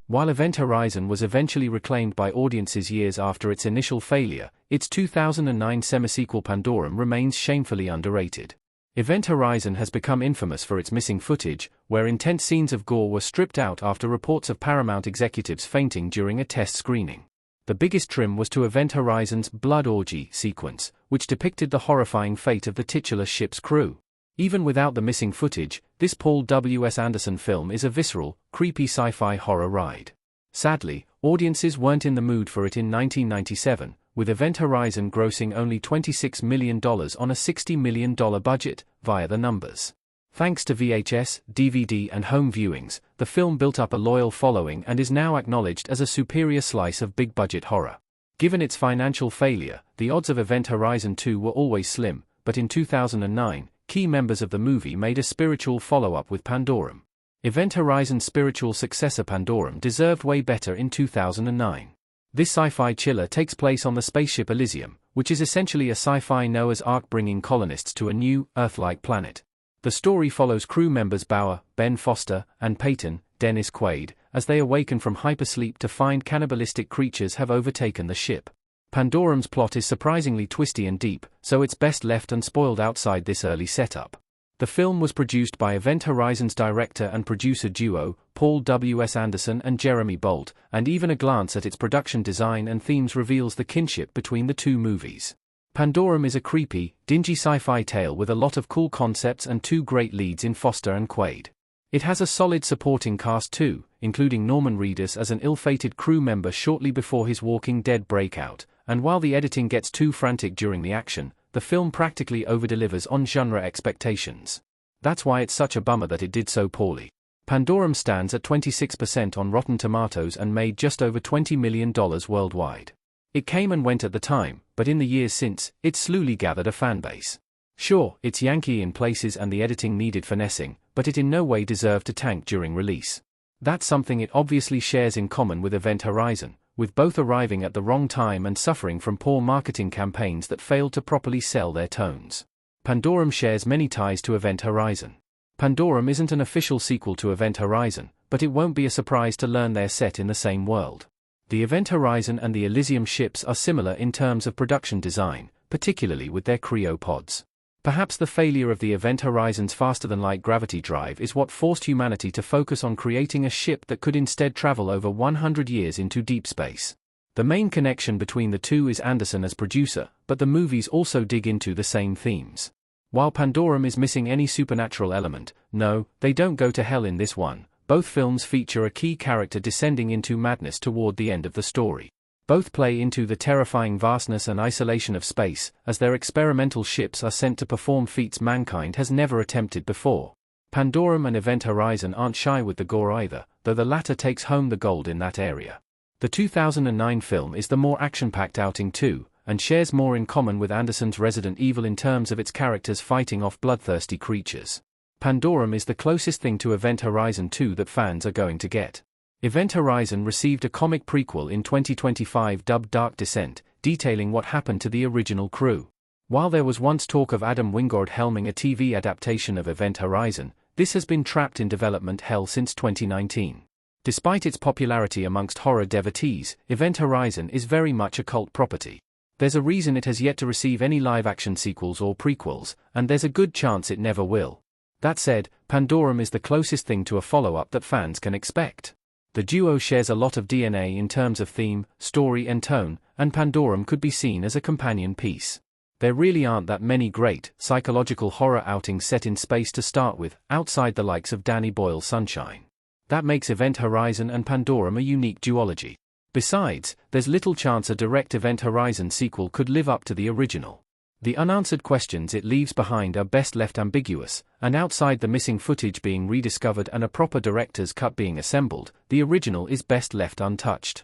While Event Horizon was eventually reclaimed by audiences years after its initial failure, its 2009 semi-sequel Pandorum remains shamefully underrated. Event Horizon has become infamous for its missing footage, where intense scenes of gore were stripped out after reports of Paramount executives fainting during a test screening. The biggest trim was to Event Horizon's Blood Orgy sequence, which depicted the horrifying fate of the titular ship's crew. Even without the missing footage, this Paul W. S. Anderson film is a visceral, creepy sci-fi horror ride. Sadly, audiences weren't in the mood for it in 1997, with Event Horizon grossing only $26 million on a $60 million budget, via the numbers. Thanks to VHS, DVD and home viewings, the film built up a loyal following and is now acknowledged as a superior slice of big-budget horror. Given its financial failure, the odds of Event Horizon 2 were always slim, but in 2009, key members of the movie made a spiritual follow-up with Pandorum. Event Horizon's spiritual successor Pandorum deserved way better in 2009. This sci-fi chiller takes place on the spaceship Elysium, which is essentially a sci-fi Noah's Ark bringing colonists to a new, Earth-like planet. The story follows crew members Bauer, Ben Foster, and Peyton, Dennis Quaid, as they awaken from hypersleep to find cannibalistic creatures have overtaken the ship. Pandorum's plot is surprisingly twisty and deep, so it's best left unspoiled outside this early setup. The film was produced by Event Horizon's director and producer duo, Paul W. S. Anderson and Jeremy Bolt, and even a glance at its production design and themes reveals the kinship between the two movies. Pandorum is a creepy, dingy sci-fi tale with a lot of cool concepts and two great leads in Foster and Quaid. It has a solid supporting cast too, including Norman Reedus as an ill-fated crew member shortly before his Walking Dead breakout, and while the editing gets too frantic during the action, the film practically overdelivers on genre expectations. That's why it's such a bummer that it did so poorly. Pandorum stands at 26% on Rotten Tomatoes and made just over $20 million worldwide. It came and went at the time, but in the years since, it's slowly gathered a fanbase. Sure, it's Yankee in places and the editing needed finessing, but it in no way deserved to tank during release. That's something it obviously shares in common with Event Horizon, with both arriving at the wrong time and suffering from poor marketing campaigns that failed to properly sell their tones. Pandorum shares many ties to Event Horizon. Pandorum isn't an official sequel to Event Horizon, but it won't be a surprise to learn they're set in the same world. The Event Horizon and the Elysium ships are similar in terms of production design, particularly with their cryopods. Perhaps the failure of the Event Horizon's faster-than-light gravity drive is what forced humanity to focus on creating a ship that could instead travel over 100 years into deep space. The main connection between the two is Anderson as producer, but the movies also dig into the same themes. While Pandorum is missing any supernatural element, no, they don't go to hell in this one. Both films feature a key character descending into madness toward the end of the story. Both play into the terrifying vastness and isolation of space, as their experimental ships are sent to perform feats mankind has never attempted before. Pandorum and Event Horizon aren't shy with the gore either, though the latter takes home the gold in that area. The 2009 film is the more action-packed outing too, and shares more in common with Anderson's Resident Evil in terms of its characters fighting off bloodthirsty creatures. Pandorum is the closest thing to Event Horizon 2 that fans are going to get. Event Horizon received a comic prequel in 2025 dubbed Dark Descent, detailing what happened to the original crew. While there was once talk of Adam Wingard helming a TV adaptation of Event Horizon, this has been trapped in development hell since 2019. Despite its popularity amongst horror devotees, Event Horizon is very much a cult property. There's a reason it has yet to receive any live-action sequels or prequels, and there's a good chance it never will. That said, Pandorum is the closest thing to a follow-up that fans can expect. The duo shares a lot of DNA in terms of theme, story and tone, and Pandorum could be seen as a companion piece. There really aren't that many great, psychological horror outings set in space to start with, outside the likes of Danny Boyle's Sunshine. That makes Event Horizon and Pandorum a unique duology. Besides, there's little chance a direct Event Horizon sequel could live up to the original. The unanswered questions it leaves behind are best left ambiguous, and outside the missing footage being rediscovered and a proper director's cut being assembled, the original is best left untouched.